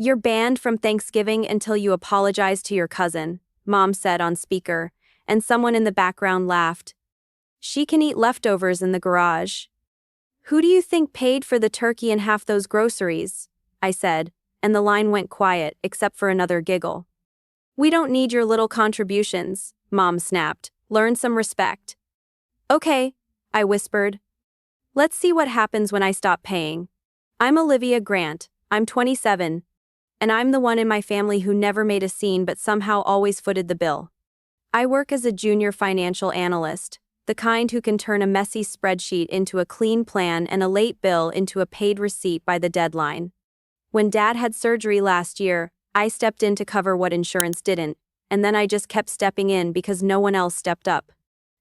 You're banned from Thanksgiving until you apologize to your cousin, Mom said on speaker, and someone in the background laughed. She can eat leftovers in the garage. Who do you think paid for the turkey and half those groceries? I said, and the line went quiet except for another giggle. We don't need your little contributions, Mom snapped. Learn some respect. Okay, I whispered. Let's see what happens when I stop paying. I'm Olivia Grant, I'm 27, and I'm the one in my family who never made a scene but somehow always footed the bill. I work as a junior financial analyst, the kind who can turn a messy spreadsheet into a clean plan and a late bill into a paid receipt by the deadline. When Dad had surgery last year, I stepped in to cover what insurance didn't, and then I just kept stepping in because no one else stepped up.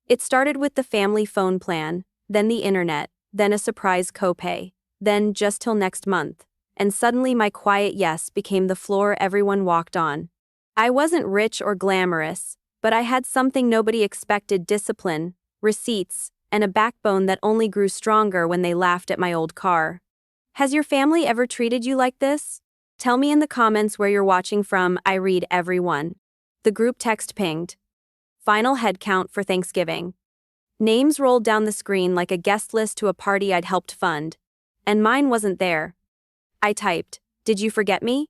It started with the family phone plan, then the internet, then a surprise copay, then just till next month, and suddenly my quiet yes became the floor everyone walked on. I wasn't rich or glamorous, but I had something nobody expected: discipline, receipts, and a backbone that only grew stronger when they laughed at my old car. Has your family ever treated you like this? Tell me in the comments where you're watching from. I read every one. The group text pinged. Final head count for Thanksgiving. Names rolled down the screen like a guest list to a party I'd helped fund. And mine wasn't there. I typed, "Did you forget me?"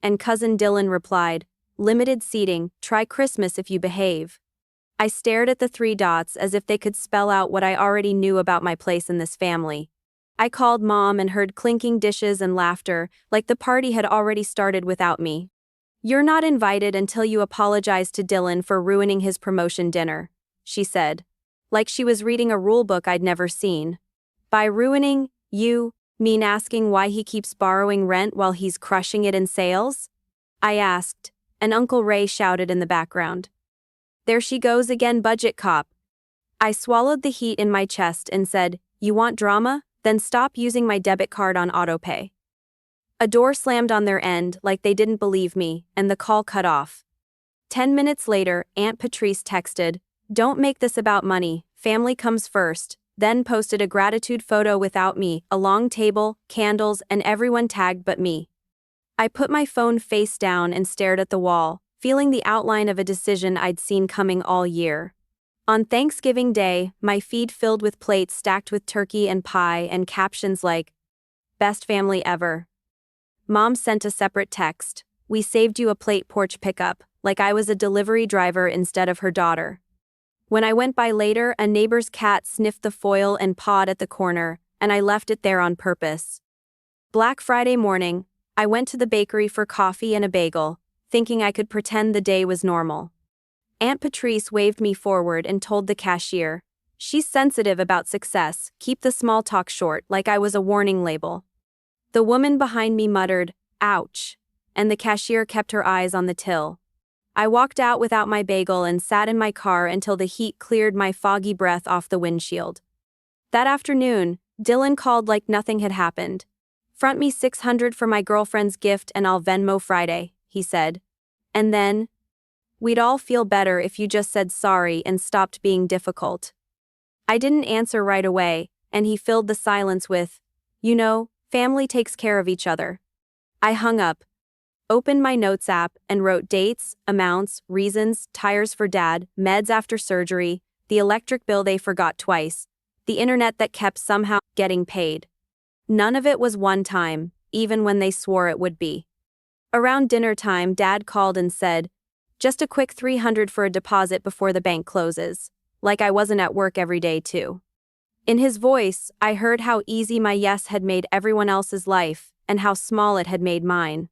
And cousin Dylan replied, "Limited seating, try Christmas if you behave." I stared at the three dots as if they could spell out what I already knew about my place in this family. I called Mom and heard clinking dishes and laughter, like the party had already started without me. "You're not invited until you apologize to Dylan for ruining his promotion dinner," she said, like she was reading a rulebook I'd never seen. "By ruining, you mean asking why he keeps borrowing rent while he's crushing it in sales?" I asked, and Uncle Ray shouted in the background. "There she goes again, budget cop." I swallowed the heat in my chest and said, "You want drama? Then stop using my debit card on autopay." A door slammed on their end like they didn't believe me, and the call cut off. 10 minutes later, Aunt Patrice texted, "Don't make this about money, family comes first," then posted a gratitude photo without me, a long table, candles, and everyone tagged but me. I put my phone face down and stared at the wall, feeling the outline of a decision I'd seen coming all year. On Thanksgiving Day, my feed filled with plates stacked with turkey and pie and captions like, "Best family ever." Mom sent a separate text, "We saved you a plate porch pickup," like I was a delivery driver instead of her daughter. When I went by later, a neighbor's cat sniffed the foil and pawed at the corner, and I left it there on purpose. Black Friday morning, I went to the bakery for coffee and a bagel, thinking I could pretend the day was normal. Aunt Patrice waved me forward and told the cashier, "She's sensitive about success, keep the small talk short," like I was a warning label. The woman behind me muttered, "Ouch," and the cashier kept her eyes on the till. I walked out without my bagel and sat in my car until the heat cleared my foggy breath off the windshield. That afternoon, Dylan called like nothing had happened. "Front me $600 for my girlfriend's gift and I'll Venmo Friday," he said. And then, "We'd all feel better if you just said sorry and stopped being difficult." I didn't answer right away, and he filled the silence with, "You know, family takes care of each other." I hung up, opened my notes app, and wrote dates, amounts, reasons, tires for Dad, meds after surgery, the electric bill they forgot twice, the internet that kept somehow getting paid. None of it was one time, even when they swore it would be. Around dinner time, Dad called and said, "Just a quick $300 for a deposit before the bank closes," like I wasn't at work every day too. In his voice, I heard how easy my yes had made everyone else's life, and how small it had made mine.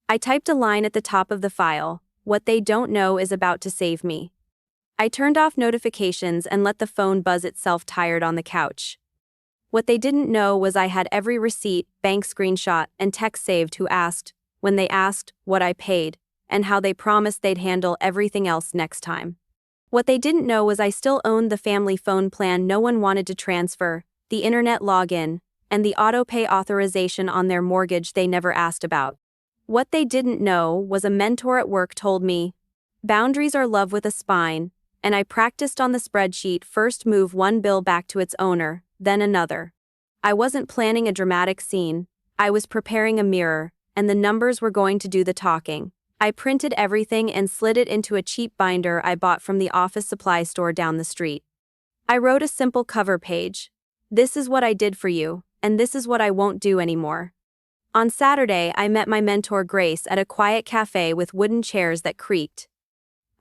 I typed a line at the top of the file, "What they don't know is about to save me." I turned off notifications and let the phone buzz itself tired on the couch. What they didn't know was I had every receipt, bank screenshot, and text saved who asked, when they asked, what I paid, and how they promised they'd handle everything else next time. What they didn't know was I still owned the family phone plan no one wanted to transfer, the internet login, and the autopay authorization on their mortgage they never asked about. What they didn't know was a mentor at work told me, "Boundaries are love with a spine," and I practiced on the spreadsheet: first move one bill back to its owner, then another. I wasn't planning a dramatic scene, I was preparing a mirror, and the numbers were going to do the talking. I printed everything and slid it into a cheap binder I bought from the office supply store down the street. I wrote a simple cover page. This is what I did for you, and this is what I won't do anymore. On Saturday, I met my mentor Grace at a quiet cafe with wooden chairs that creaked.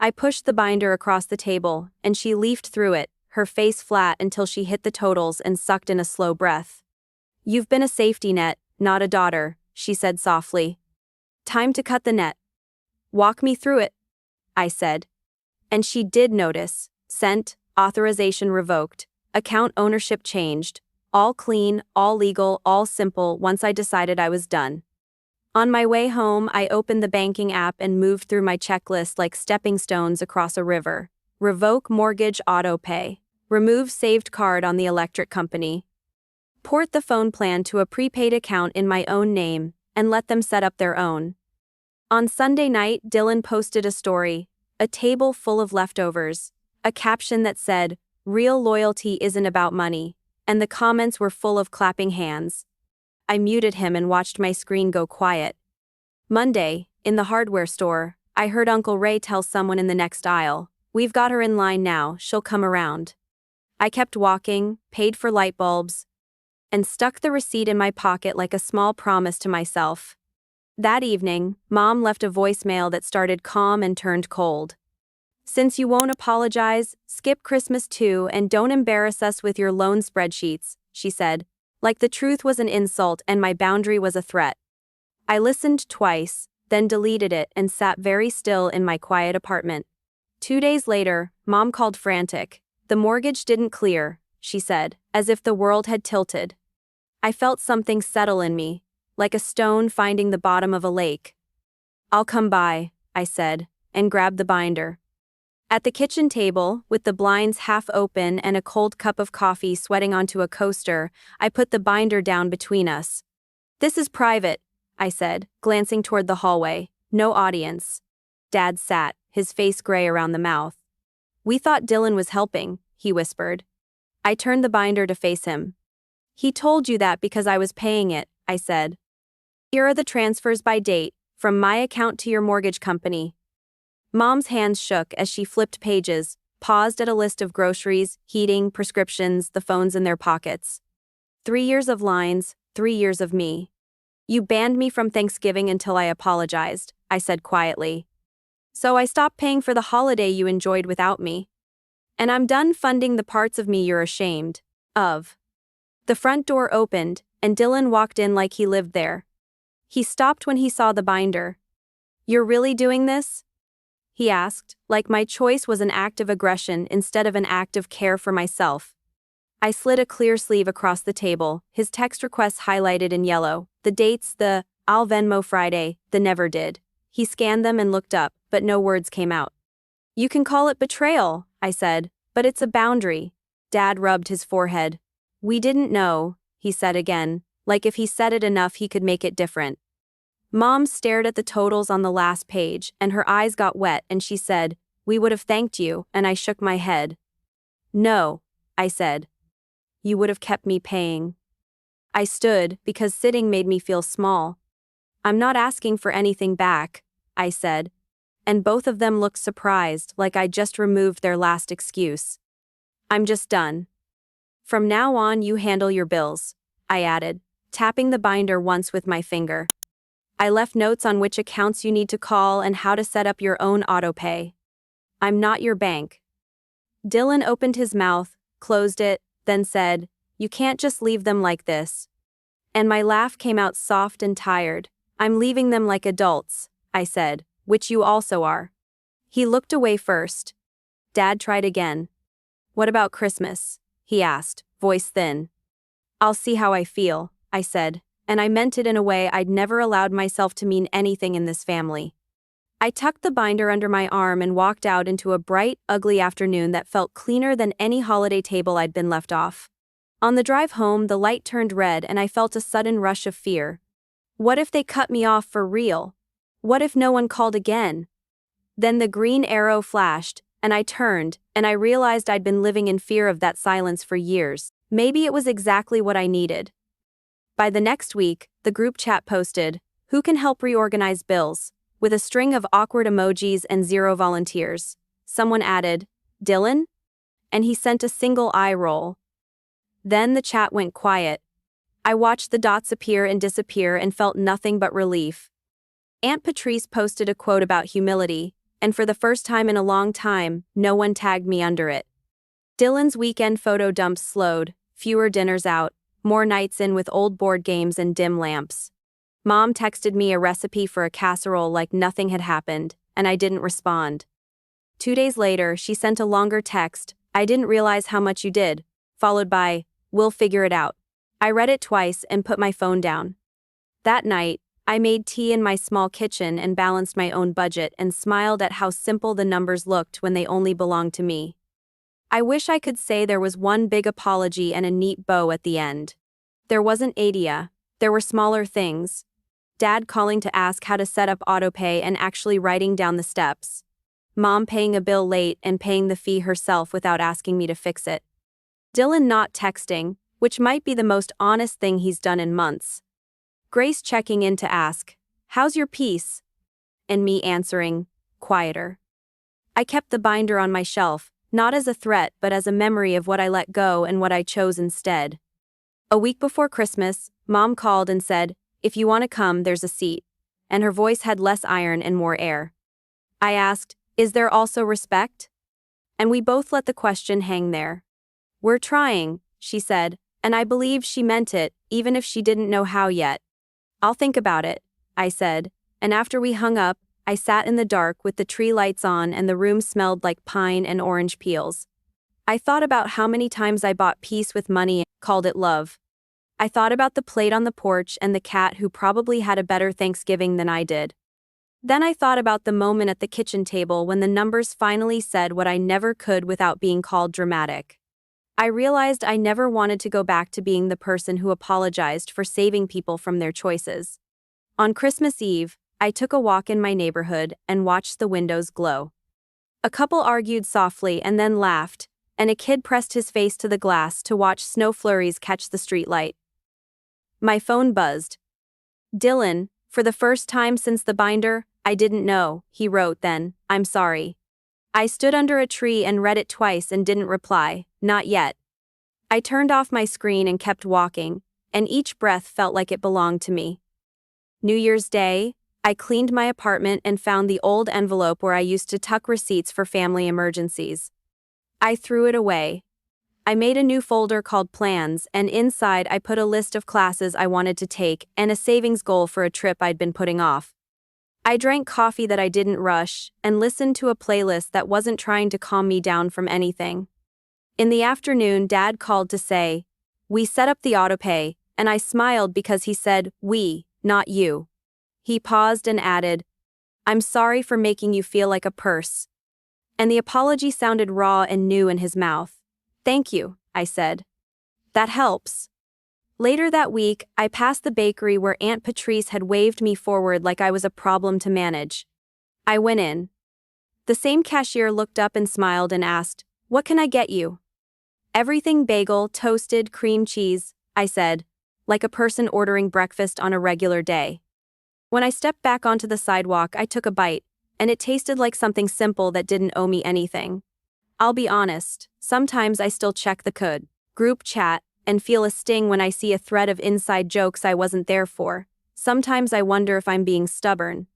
I pushed the binder across the table, and she leafed through it, her face flat until she hit the totals and sucked in a slow breath. "You've been a safety net, not a daughter," she said softly. "Time to cut the net." "Walk me through it," I said. And she did notice. Sent, authorization revoked, account ownership changed. All clean, all legal, all simple once I decided I was done. On my way home, I opened the banking app and moved through my checklist like stepping stones across a river. Revoke mortgage auto pay. Remove saved card on the electric company. Port the phone plan to a prepaid account in my own name, and let them set up their own. On Sunday night, Dylan posted a story, a table full of leftovers, a caption that said, "Real loyalty isn't about money," and the comments were full of clapping hands. I muted him and watched my screen go quiet. Monday, in the hardware store, I heard Uncle Ray tell someone in the next aisle, "We've got her in line now, she'll come around." I kept walking, paid for light bulbs, and stuck the receipt in my pocket like a small promise to myself. That evening, Mom left a voicemail that started calm and turned cold. "Since you won't apologize, skip Christmas too and don't embarrass us with your loan spreadsheets," she said, like the truth was an insult and my boundary was a threat. I listened twice, then deleted it and sat very still in my quiet apartment. 2 days later, Mom called frantic. "The mortgage didn't clear," she said, as if the world had tilted. I felt something settle in me, like a stone finding the bottom of a lake. "I'll come by," I said, and grabbed the binder. At the kitchen table, with the blinds half open and a cold cup of coffee sweating onto a coaster, I put the binder down between us. "This is private," I said, glancing toward the hallway. "No audience." Dad sat, his face gray around the mouth. "We thought Dylan was helping," he whispered. I turned the binder to face him. "He told you that because I was paying it," I said. "Here are the transfers by date, from my account to your mortgage company." Mom's hands shook as she flipped pages, paused at a list of groceries, heating, prescriptions, the phones in their pockets. 3 years of lines, 3 years of me. "You banned me from Thanksgiving until I apologized," I said quietly. "So I stopped paying for the holiday you enjoyed without me. And I'm done funding the parts of me you're ashamed of." The front door opened, and Dylan walked in like he lived there. He stopped when he saw the binder. "You're really doing this?" he asked, like my choice was an act of aggression instead of an act of care for myself. I slid a clear sleeve across the table, his text requests highlighted in yellow, the dates, the "I'll Venmo Friday," the "never did." He scanned them and looked up, but no words came out. "You can call it betrayal," I said, "but it's a boundary." Dad rubbed his forehead. "We didn't know," he said again, like if he said it enough he could make it different. Mom stared at the totals on the last page, and her eyes got wet and she said, "We would have thanked you," and I shook my head. "No," I said. "You would have kept me paying." I stood, because sitting made me feel small. "I'm not asking for anything back," I said. And both of them looked surprised, like I'd just removed their last excuse. "I'm just done. From now on you handle your bills," I added, tapping the binder once with my finger. "I left notes on which accounts you need to call and how to set up your own auto-pay. I'm not your bank." Dylan opened his mouth, closed it, then said, "You can't just leave them like this." And my laugh came out soft and tired. "I'm leaving them like adults," I said, "which you also are." He looked away first. Dad tried again. "What about Christmas?" he asked, voice thin. "I'll see how I feel," I said, and I meant it in a way I'd never allowed myself to mean anything in this family. I tucked the binder under my arm and walked out into a bright, ugly afternoon that felt cleaner than any holiday table I'd been left off. On the drive home, the light turned red and I felt a sudden rush of fear. What if they cut me off for real? What if no one called again? Then the green arrow flashed, and I turned, and I realized I'd been living in fear of that silence for years. Maybe it was exactly what I needed. By the next week, the group chat posted, Who can help reorganize bills? With a string of awkward emojis and 0 volunteers. Someone added, Dylan? And he sent a single eye roll. Then the chat went quiet. I watched the dots appear and disappear and felt nothing but relief. Aunt Patrice posted a quote about humility, and for the first time in a long time, no one tagged me under it. Dylan's weekend photo dumps slowed, fewer dinners out, more nights in with old board games and dim lamps. Mom texted me a recipe for a casserole like nothing had happened, and I didn't respond. 2 days later, she sent a longer text, I didn't realize how much you did, followed by, we'll figure it out. I read it twice and put my phone down. That night, I made tea in my small kitchen and balanced my own budget and smiled at how simple the numbers looked when they only belonged to me. I wish I could say there was one big apology and a neat bow at the end. There wasn't Adia, there were smaller things. Dad calling to ask how to set up autopay and actually writing down the steps. Mom paying a bill late and paying the fee herself without asking me to fix it. Dylan not texting, which might be the most honest thing he's done in months. Grace checking in to ask, how's your piece? And me answering, quieter. I kept the binder on my shelf, not as a threat but as a memory of what I let go and what I chose instead. A week before Christmas, Mom called and said, if you want to come, there's a seat. And her voice had less iron and more air. I asked, is there also respect? And we both let the question hang there. We're trying, she said, and I believe she meant it, even if she didn't know how yet. I'll think about it, I said, and after we hung up, I sat in the dark with the tree lights on and the room smelled like pine and orange peels. I thought about how many times I bought peace with money and called it love. I thought about the plate on the porch and the cat who probably had a better Thanksgiving than I did. Then I thought about the moment at the kitchen table when the numbers finally said what I never could without being called dramatic. I realized I never wanted to go back to being the person who apologized for saving people from their choices. On Christmas Eve, I took a walk in my neighborhood and watched the windows glow. A couple argued softly and then laughed, and a kid pressed his face to the glass to watch snow flurries catch the streetlight. My phone buzzed. Dylan, for the first time since the binder, I didn't know, he wrote then, I'm sorry. I stood under a tree and read it twice and didn't reply, not yet. I turned off my screen and kept walking, and each breath felt like it belonged to me. New Year's Day, I cleaned my apartment and found the old envelope where I used to tuck receipts for family emergencies. I threw it away. I made a new folder called Plans, and inside I put a list of classes I wanted to take and a savings goal for a trip I'd been putting off. I drank coffee that I didn't rush and listened to a playlist that wasn't trying to calm me down from anything. In the afternoon, Dad called to say, we set up the autopay, and I smiled because he said, we, not you. He paused and added, I'm sorry for making you feel like a purse. And the apology sounded raw and new in his mouth. Thank you, I said. That helps. Later that week, I passed the bakery where Aunt Patrice had waved me forward like I was a problem to manage. I went in. The same cashier looked up and smiled and asked, what can I get you? Everything bagel, toasted, cream cheese, I said, like a person ordering breakfast on a regular day. When I stepped back onto the sidewalk, I took a bite, and it tasted like something simple that didn't owe me anything. I'll be honest, sometimes I still check the CUD, group chat, and feel a sting when I see a thread of inside jokes I wasn't there for. Sometimes I wonder if I'm being stubborn.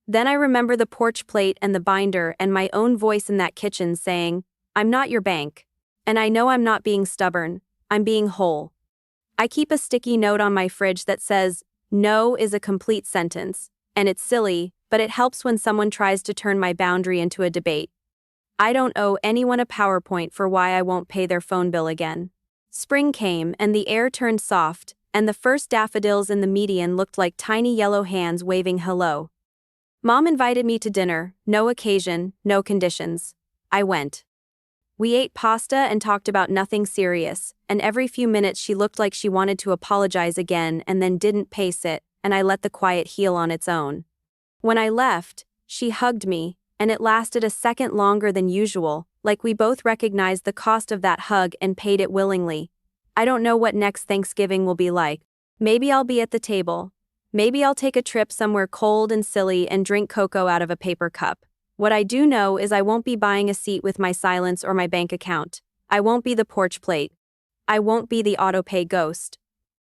Then I remember the porch plate and the binder and my own voice in that kitchen saying, I'm not your bank. And I know I'm not being stubborn, I'm being whole. I keep a sticky note on my fridge that says, no is a complete sentence, and it's silly, but it helps when someone tries to turn my boundary into a debate. I don't owe anyone a PowerPoint for why I won't pay their phone bill again. Spring came and the air turned soft, and the first daffodils in the median looked like tiny yellow hands waving hello. Mom invited me to dinner, no occasion, no conditions. I went. We ate pasta and talked about nothing serious, and every few minutes she looked like she wanted to apologize again and then didn't pace it, and I let the quiet heal on its own. When I left, she hugged me, and it lasted a second longer than usual, like we both recognized the cost of that hug and paid it willingly. I don't know what next Thanksgiving will be like. Maybe I'll be at the table. Maybe I'll take a trip somewhere cold and silly and drink cocoa out of a paper cup. What I do know is I won't be buying a seat with my silence or my bank account. I won't be the porch plate. I won't be the autopay ghost.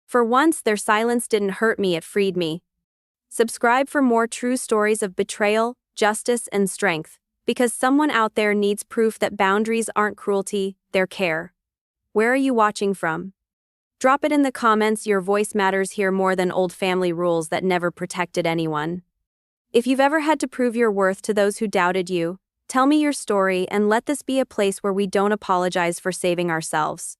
For once, their silence didn't hurt me, it freed me. Subscribe for more true stories of betrayal, justice, and strength, because someone out there needs proof that boundaries aren't cruelty, they're care. Where are you watching from? Drop it in the comments. Your voice matters here more than old family rules that never protected anyone. If you've ever had to prove your worth to those who doubted you, tell me your story and let this be a place where we don't apologize for saving ourselves.